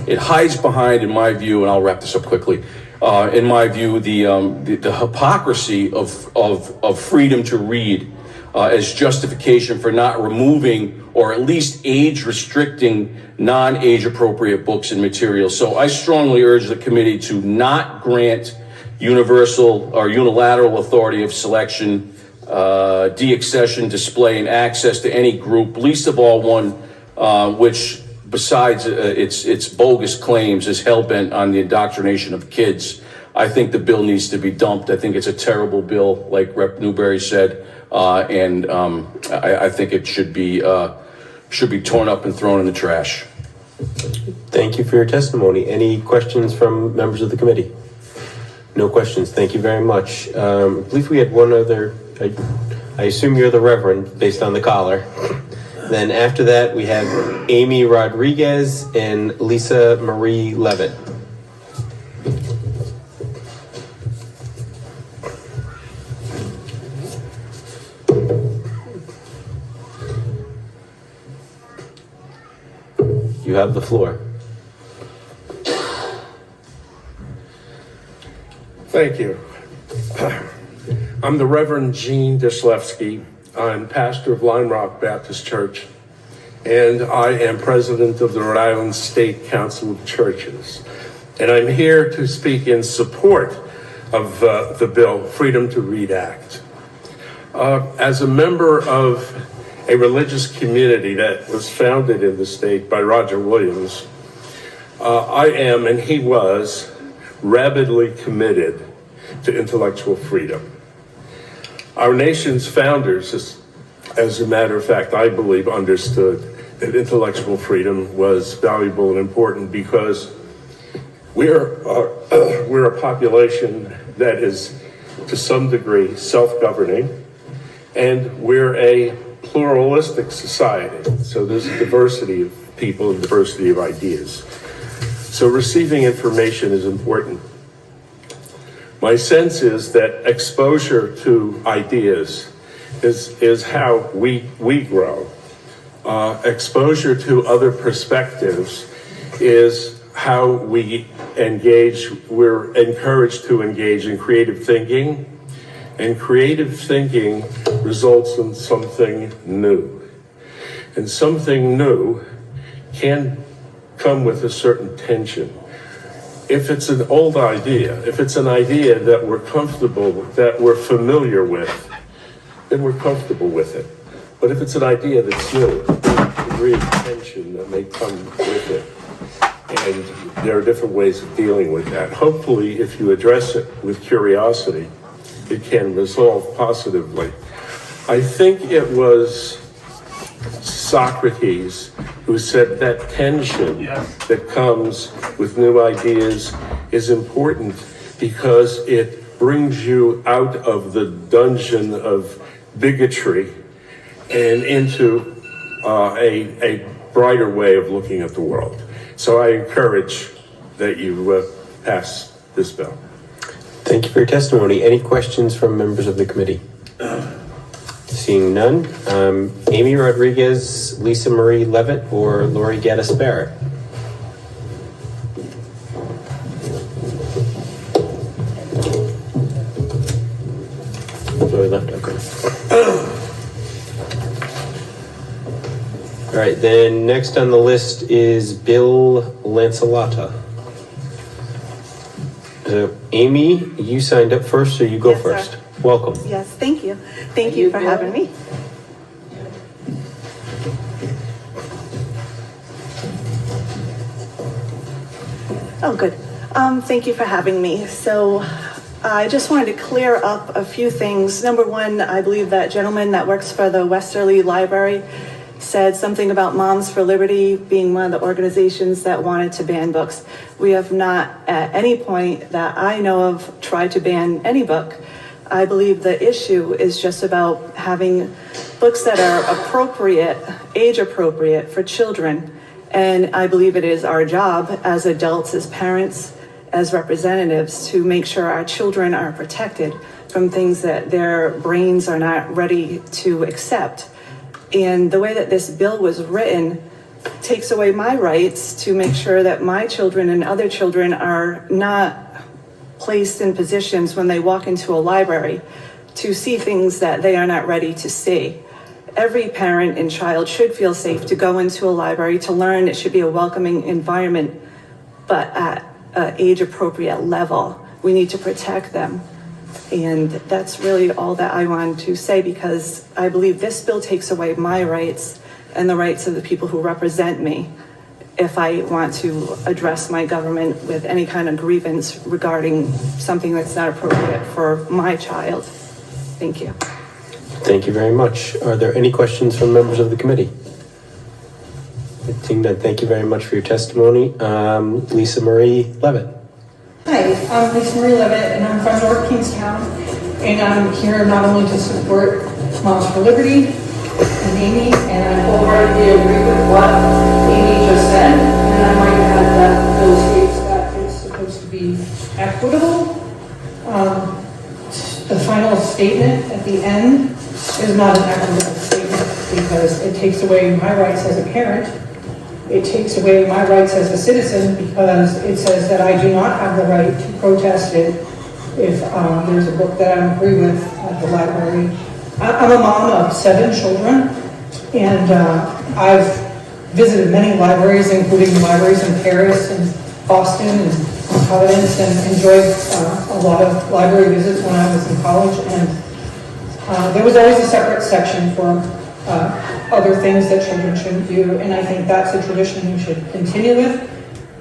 It hides behind, in my view, and I'll wrap this up quickly, in my view, the hypocrisy of freedom to read as justification for not removing or at least age restricting non-age appropriate books and materials. So I strongly urge the committee to not grant universal or unilateral authority of selection, deaccession, display, and access to any group, least of all one which, besides its bogus claims, is hell-bent on the indoctrination of kids. I think the bill needs to be dumped. I think it's a terrible bill, like Rep. Newberry said, and I think it should be torn up and thrown in the trash. Thank you for your testimony. Any questions from members of the committee? No questions. Thank you very much. I believe we had one other. I assume you're the Reverend based on the collar. Then after that, we have Amy Rodriguez and Lisa Marie Levitt. You have the floor. Thank you. I'm the Reverend Gene Dyslewski. I'm pastor of Lime Rock Baptist Church, and I am president of the Rhode Island State Council of Churches. And I'm here to speak in support of the bill, Freedom to Read Act. As a member of a religious community that was founded in the state by Roger Williams, I am, and he was, rabidly committed to intellectual freedom. Our nation's founders, as a matter of fact, I believe, understood that intellectual freedom was valuable and important because we're a population that is, to some degree, self-governing, and we're a pluralistic society. So there's a diversity of people and diversity of ideas. So receiving information is important. My sense is that exposure to ideas is how we grow. Exposure to other perspectives is how we engage. We're encouraged to engage in creative thinking, and creative thinking results in something new. And something new can come with a certain tension. If it's an old idea, if it's an idea that we're comfortable with, that we're familiar with, then we're comfortable with it. But if it's an idea that's new, there's a degree of tension that may come with it. And there are different ways of dealing with that. Hopefully, if you address it with curiosity, it can resolve positively. I think it was Socrates who said that tension that comes with new ideas is important because it brings you out of the dungeon of bigotry and into a brighter way of looking at the world. So I encourage that you pass this bill. Thank you for your testimony. Any questions from members of the committee? Seeing none. Amy Rodriguez, Lisa Marie Levitt, or Lori Gaddis Barrett? Lori left, okay. All right, then next on the list is Bill Lancelotta. Amy, you signed up first, so you go Yes, sir. first. Welcome. Yes, thank you. Thank you for having me. Oh, good. Thank you for having me. So I just wanted to clear up a few things. Number one, I believe that gentleman that works for the Westerly Library said something about Moms for Liberty being one of the organizations that wanted to ban books. We have not at any point that I know of tried to ban any book. I believe the issue is just about having books that are appropriate, age appropriate for children. And I believe it is our job as adults, as parents, as representatives to make sure our children are protected from things that their brains are not ready to accept. And the way that this bill was written takes away my rights to make sure that my children and other children are not placed in positions when they walk into a library to see things that they are not ready to see. Every parent and child should feel safe to go into a library to learn. It should be a welcoming environment, but at an age appropriate level. We need to protect them. And that's really all that I wanted to say, because I believe this bill takes away my rights and the rights of the people who represent me if I want to address my government with any kind of grievance regarding something that's not appropriate for my child. Thank you. Thank you very much. Are there any questions from members of the committee? Seeing none, thank you very much for your testimony. Lisa Marie Levitt. Hi, I'm Lisa Marie Levitt, and I'm from North Kingstown, and I'm here not only to support Moms for Liberty and Amy, and I wholeheartedly agree with what Amy just said, and I might add that Bill states that it's supposed to be equitable. The final statement at the end is not an equitable statement because it takes away my rights as a parent. It takes away my rights as a citizen because it says that I do not have the right to protest it if there's a book that I don't agree with at the library. I'm a mom of 7 children, and I've visited many libraries, including libraries in Paris and Boston and Providence, and enjoyed a lot of library visits when I was in college. And there was always a separate section for other things that children shouldn't do, and I think that's a tradition we should continue with,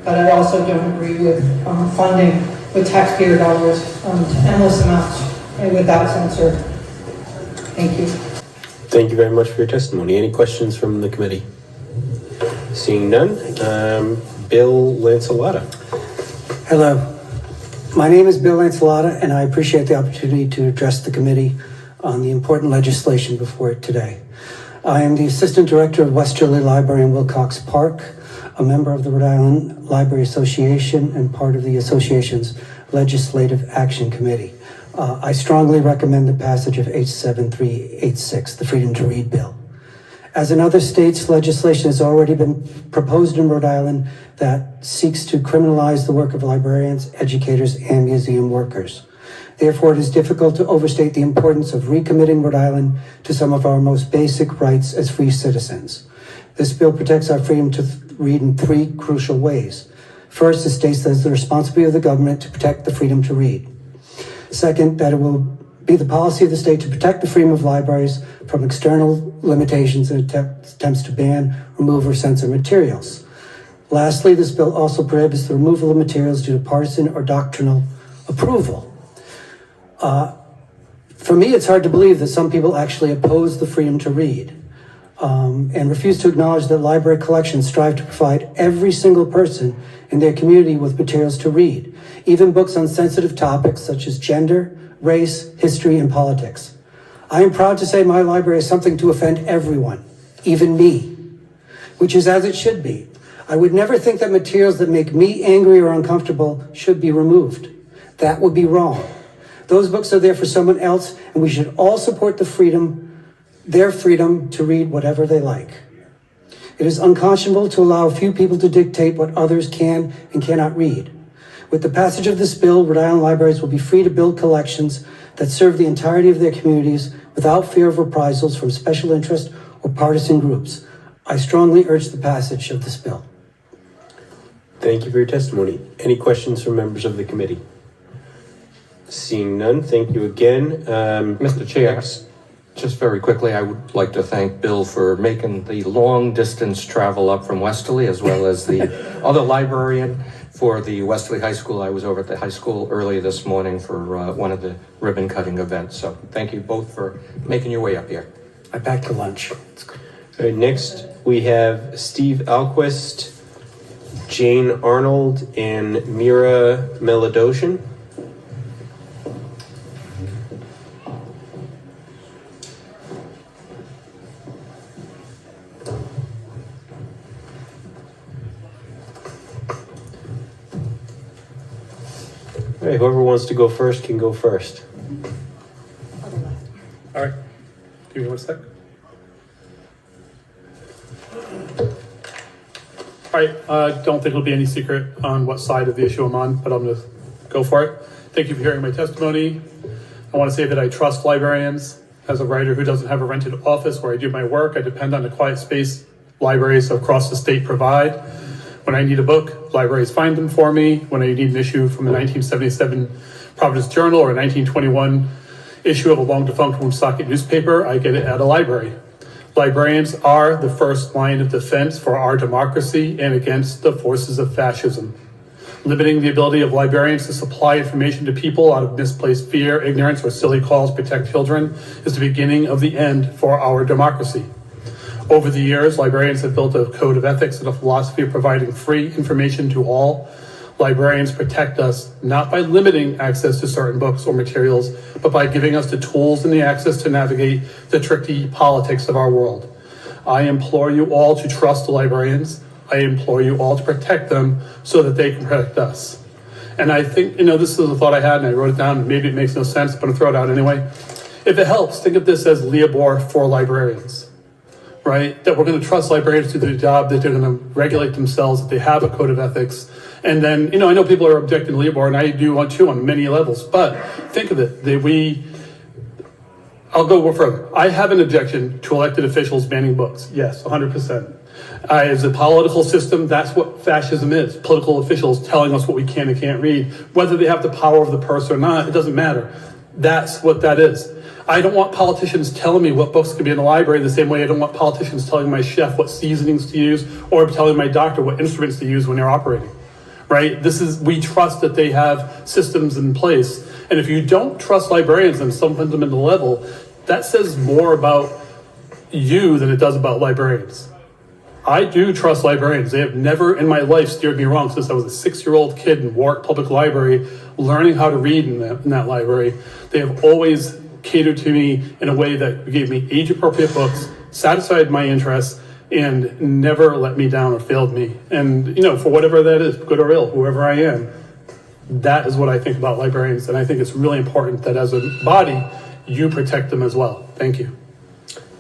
but I also don't agree with funding with taxpayer dollars to endless amounts and without censor. Thank you. Thank you very much for your testimony. Any questions from the committee? Seeing none, Bill Lancelotta. Hello, my name is Bill Lancelotta, and I appreciate the opportunity to address the committee on the important legislation before it today. I am the Assistant Director of Westerly Library in Wilcox Park, a member of the Rhode Island Library Association, and part of the association's Legislative Action Committee. I strongly recommend the passage of H7386, the Freedom to Read Bill. As in other states, legislation has already been proposed in Rhode Island that seeks to criminalize the work of librarians, educators, and museum workers. Therefore, it is difficult to overstate the importance of recommitting Rhode Island to some of our most basic rights as free citizens. This bill protects our freedom to read in 3 crucial ways. First, it states that it's the responsibility of the government to protect the freedom to read. Second, that it will be the policy of the state to protect the freedom of libraries from external limitations and attempts to ban, remove, or censor materials. Lastly, this bill also prohibits the removal of materials due to partisan or doctrinal approval. For me, it's hard to believe that some people actually oppose the freedom to read and refuse to acknowledge that library collections strive to provide every single person in their community with materials to read, even books on sensitive topics such as gender, race, history, and politics. I am proud to say my library is something to offend everyone, even me, which is as it should be. I would never think that materials that make me angry or uncomfortable should be removed. That would be wrong. Those books are there for someone else, and we should all support their freedom to read whatever they like. It is unconscionable to allow a few people to dictate what others can and cannot read. With the passage of this bill, Rhode Island libraries will be free to build collections that serve the entirety of their communities without fear of reprisals from special interest or partisan groups. I strongly urge the passage of this bill. Thank you for your testimony. Any questions from members of the committee? Seeing none, thank you again. Mr. Chair, next. just very quickly, I would like to thank Bill for making the long distance travel up from Westerly, as well as the other librarian for the Westerly High School. I was over at the high school earlier this morning for one of the ribbon cutting events. So thank you both for making your way up here. I packed a lunch. All right, next we have Steve Alquist, Jane Arnold, and Mira Melodosian. All right, whoever wants to go first can go first. All right, give me 1 sec. All right, don't think it'll be any secret on what side of the issue I'm on, but I'm gonna go for it. Thank you for hearing my testimony. I want to say that I trust librarians. As a writer who doesn't have a rented office where I do my work, I depend on the quiet space libraries across the state provide. When I need a book, libraries find them for me. When I need an issue from a 1977 Providence Journal or a 1921 issue of a long-defunct Woonsocket newspaper, I get it at a library. Librarians are the first line of defense for our democracy and against the forces of fascism. Limiting the ability of librarians to supply information to people out of misplaced fear, ignorance, or silly calls to protect children is the beginning of the end for our democracy. Over the years, librarians have built a code of ethics and a philosophy of providing free information to all. Librarians protect us not by limiting access to certain books or materials, but by giving us the tools and the access to navigate the tricky politics of our world. I implore you all to trust the librarians. I implore you all to protect them so that they can protect us. And I think, this is a thought I had and I wrote it down, and maybe it makes no sense, but I'm gonna throw it out anyway. If it helps, think of this as Leobor for librarians. Right? That we're going to trust librarians to do the job, that they're going to regulate themselves, that they have a code of ethics. And then, I know people are objecting to Leobor, and I do want to on many levels, but think of it, I'll go further. I have an objection to elected officials banning books. Yes, 100%. As a political system, that's what fascism is. Political officials telling us what we can and can't read. Whether they have the power of the purse or not, it doesn't matter. That's what that is. I don't want politicians telling me what books can be in the library the same way I don't want politicians telling my chef what seasonings to use or telling my doctor what instruments to use when they're operating, right? We trust that they have systems in place. And if you don't trust librarians on some fundamental level, that says more about you than it does about librarians. I do trust librarians. They have never in my life steered me wrong since I was a 6-year-old kid in Warwick Public Library, learning how to read in that library. They have always catered to me in a way that gave me age-appropriate books, satisfied my interests, and never let me down or failed me. And, for whatever that is, good or ill, whoever I am, that is what I think about librarians. And I think it's really important that as a body, you protect them as well. Thank you.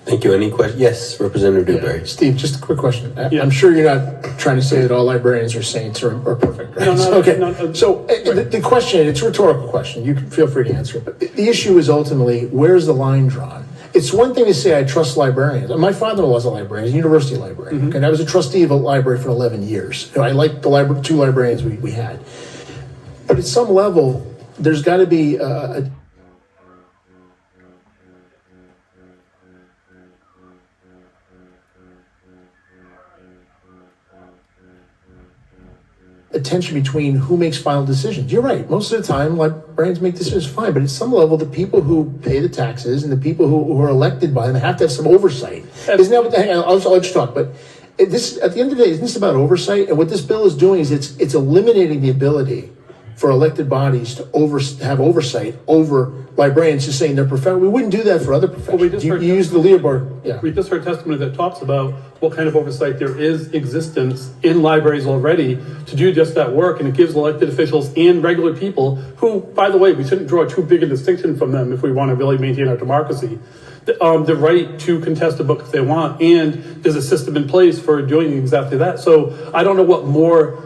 Thank you. Any questions? Yes, Representative Dewberry. Yeah. Steve, just a quick question. I'm sure you're not trying to say that all librarians are saints or perfect, right? No, okay. No. So the question, it's a rhetorical question. You can feel free to answer it. But the issue is ultimately, where's the line drawn? It's one thing to say I trust librarians. My father-in-law was a librarian, he's a university librarian. Mm-hmm. And I was a trustee of a library for 11 years. I liked the 2 librarians we had. But at some level, there's got to be a a tension between who makes final decisions. You're right. Most of the time, librarians make decisions fine, but at some level, the people who pay the taxes and the people who are elected by them have to have some oversight. Isn't that what the, I'll just talk, but this, at the end of the day, isn't this about oversight? And what this bill is doing is it's eliminating the ability for elected bodies to have oversight over librarians, just saying they're professional. We wouldn't do that for other professions. You use the Leopold. Yeah. We just heard testimony that talks about what kind of oversight there is existence in libraries already to do just that work, and it gives elected officials and regular people who, by the way, we shouldn't draw too big a distinction from them if we want to really maintain our democracy, the right to contest a book if they want, and there's a system in place for doing exactly that. So I don't know what more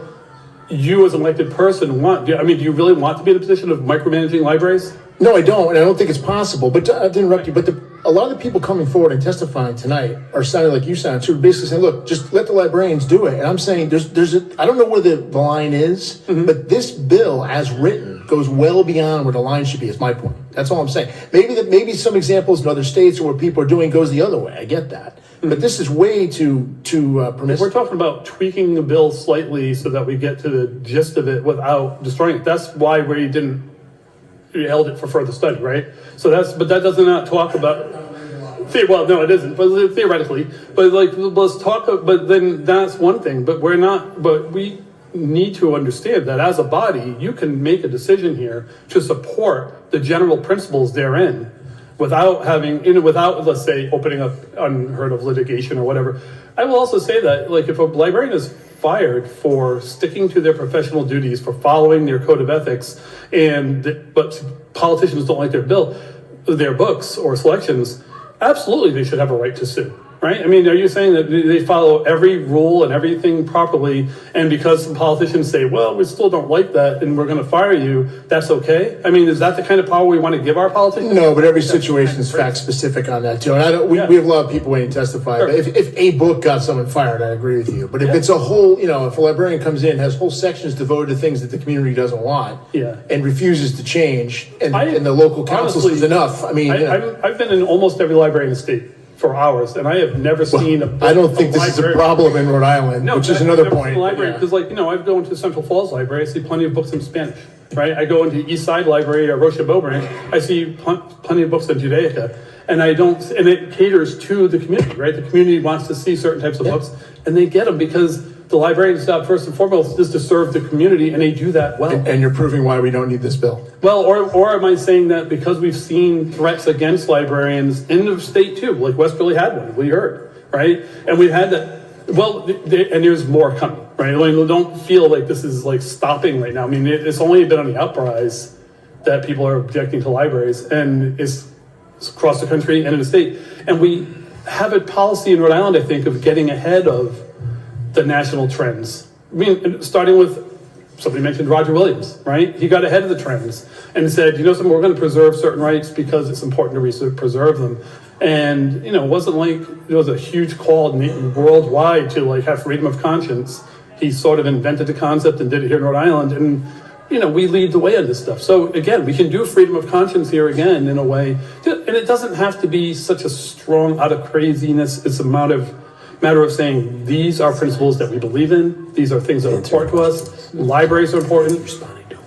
you as an elected person want. Do you really want to be in a position of micromanaging libraries? No, I don't, and I don't think it's possible. But to interrupt you, but a lot of the people coming forward and testifying tonight are sounding like you sound. So basically saying, look, just let the librarians do it. And I'm saying I don't know where the line is, but this bill as written goes well beyond where the line should be, is my point. That's all I'm saying. Maybe some examples in other states or what people are doing goes the other way. I get that. But this is way too permissive. We're talking about tweaking the bill slightly so that we get to the gist of it without destroying it. That's why we held it for further study, right? But that does not talk about. Well, no, it isn't. But theoretically, let's talk. But then that's one thing. But we need to understand that as a body, you can make a decision here to support the general principles therein, without let's say opening up unheard of litigation or whatever. I will also say that if a librarian is fired for sticking to their professional duties, for following their code of ethics, but politicians don't like their books or selections, absolutely they should have a right to sue. Right? Are you saying that they follow every rule and everything properly, and because some politicians say, well, we still don't like that and we're going to fire you, that's okay? Is that the kind of power we want to give our politicians? No, but every situation is fact specific on that too. And we have a lot of people waiting to testify. Sure. But if a book got someone fired, I agree with you. But if it's a whole, if a librarian comes in, has whole sections devoted to things that the community doesn't want, and refuses to change, and the local council says enough. I've been in almost every library in the state for hours, and I have never seen a book. I don't think this is a problem in Rhode Island, which is another point. Because I go into Central Falls Library, I see plenty of books in Spanish, right? I go into East Side Library or Rocha Beaubranch, I see plenty of books in Judaica, and it caters to the community, right? The community wants to see certain types of books, and they get them because the librarian's job, first and foremost, is to serve the community, and they do that well. And you're proving why we don't need this bill. Well, or am I saying that because we've seen threats against librarians in the state too, like Westerly had one, we heard, right? And we've had that, and there's more coming, right? Don't feel like this is stopping right now. It's only been on the uprise that people are objecting to libraries, and it's across the country and in the state. And we have a policy in Rhode Island, I think, of getting ahead of the national trends. Starting with, somebody mentioned Roger Williams, right? He got ahead of the trends and said, we're going to preserve certain rights because it's important to preserve them. And, it wasn't like there was a huge call worldwide to have freedom of conscience. He sort of invented the concept and did it here in Rhode Island. And, we lead the way on this stuff. So again, we can do freedom of conscience here again in a way. And it doesn't have to be such a strong out of craziness. It's a matter of saying these are principles that we believe in. These are things that are important to us. Libraries are important.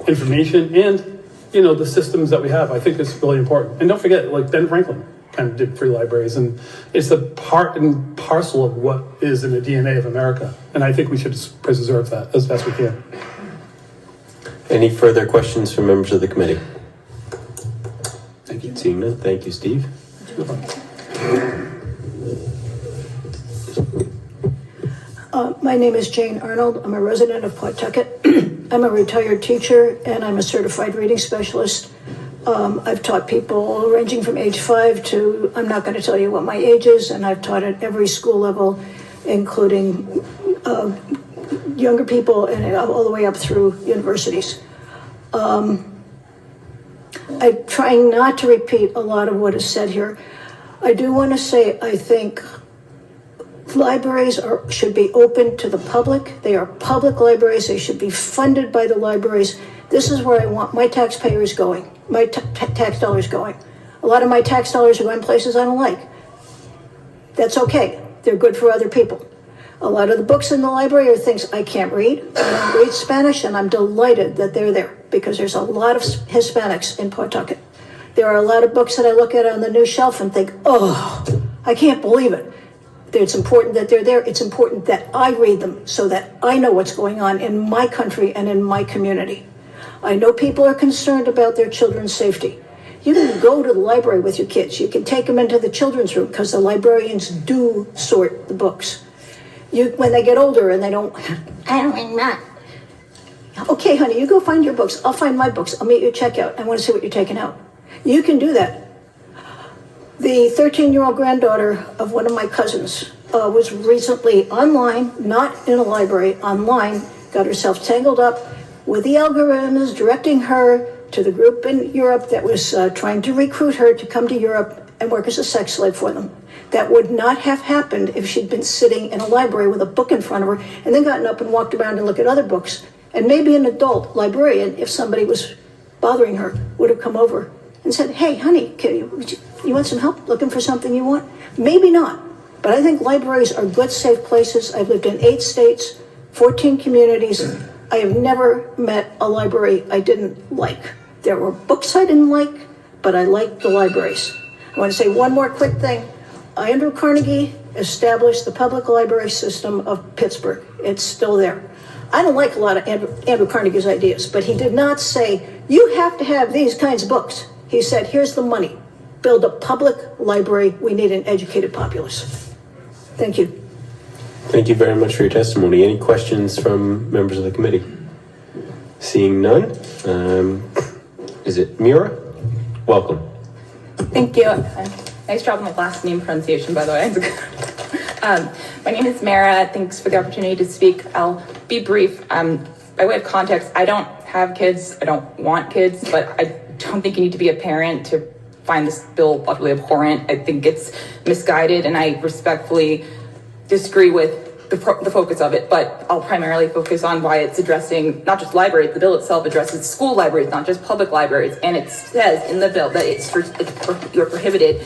Information and the systems that we have. I think is really important. And don't forget, Ben Franklin kind of did free libraries, and it's a part and parcel of what is in the DNA of America. And I think we should preserve that as best we can. Any further questions from members of the committee? Thank you. Seeing none, thank you, Steve. My name is Jane Arnold. I'm a resident of Pawtucket. I'm a retired teacher and I'm a certified reading specialist. I've taught people ranging from age 5 to, I'm not going to tell you what my age is, and I've taught at every school level, including younger people and all the way up through universities. I'm trying not to repeat a lot of what is said here. I do want to say, I think libraries should be open to the public. They are public libraries. They should be funded by the libraries. This is where I want my taxpayers going, my tax dollars going. A lot of my tax dollars are going places I don't like. That's okay. They're good for other people. A lot of the books in the library are things I can't read. I don't read Spanish, and I'm delighted that they're there because there's a lot of Hispanics in Pawtucket. There are a lot of books that I look at on the new shelf and think, oh, I can't believe it. It's important that they're there. It's important that I read them so that I know what's going on in my country and in my community. I know people are concerned about their children's safety. You can go to the library with your kids. You can take them into the children's room because the librarians do sort the books. When they get older and I don't read that. Okay, honey, you go find your books. I'll find my books. I'll meet you at checkout. I want to see what you're taking out. You can do that. The 13-year-old granddaughter of one of my cousins was recently online, not in a library, online, got herself tangled up with the algorithms directing her to the group in Europe that was trying to recruit her to come to Europe and work as a sex slave for them. That would not have happened if she'd been sitting in a library with a book in front of her and then gotten up and walked around and looked at other books. And maybe an adult librarian, if somebody was bothering her, would have come over and said, hey, honey, you want some help looking for something you want? Maybe not. But I think libraries are good, safe places. I've lived in 8 states, 14 communities. I have never met a library I didn't like. There were books I didn't like, but I liked the libraries. I want to say one more quick thing. Andrew Carnegie established the public library system of Pittsburgh. It's still there. I don't like a lot of Andrew Carnegie's ideas, but he did not say, you have to have these kinds of books. He said, here's the money. Build a public library. We need an educated populace. Thank you. Thank you very much for your testimony. Any questions from members of the committee? Seeing none. Is it Mira? Welcome. Thank you. Nice job on the last name pronunciation, by the way. My name is Mara. Thanks for the opportunity to speak. I'll be brief. By way of context, I don't have kids. I don't want kids, but I don't think you need to be a parent to find this bill utterly abhorrent. I think it's misguided, and I respectfully disagree with the focus of it, but I'll primarily focus on why it's addressing not just libraries. The bill itself addresses school libraries, not just public libraries, and it says in the bill that you're prohibited.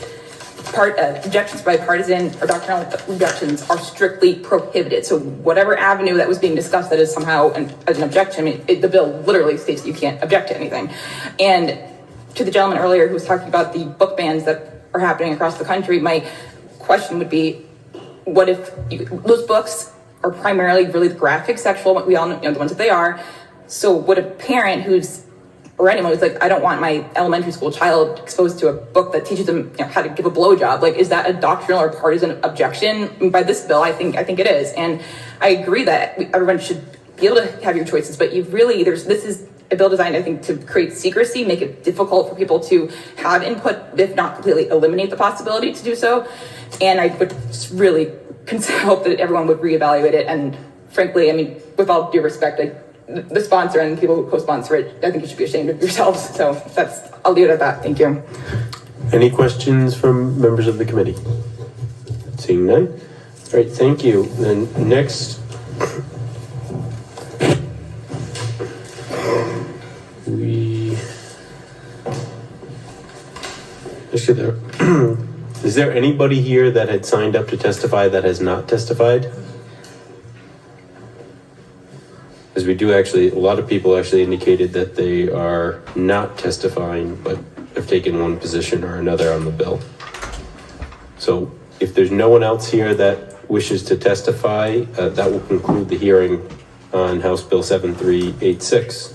Objections by partisan or doctrinal objections are strictly prohibited. So whatever avenue that was being discussed that is somehow an objection, I mean, the bill literally states that you can't object to anything. And to the gentleman earlier who was talking about the book bans that are happening across the country, my question would be, what if those books are primarily really graphic, sexual, we all know the ones that they are. So would a parent or anyone who's like, I don't want my elementary school child exposed to a book that teaches them how to give a blowjob. Like, is that a doctrinal or partisan objection? By this bill, I think it is. And I agree that everyone should be able to have your choices, but this is a bill designed, I think, to create secrecy, make it difficult for people to have input, if not completely eliminate the possibility to do so. And I would just really hope that everyone would reevaluate it. And frankly, I mean, with all due respect, the sponsor and the people who co-sponsor it, I think you should be ashamed of yourselves. So I'll leave it at that. Thank you. Any questions from members of the committee? Seeing none. All right, thank you. Then next, is there anybody here that had signed up to testify that has not testified? As we do actually, a lot of people actually indicated that they are not testifying, but have taken one position or another on the bill. So if there's no one else here that wishes to testify, that will conclude the hearing on House Bill 7386.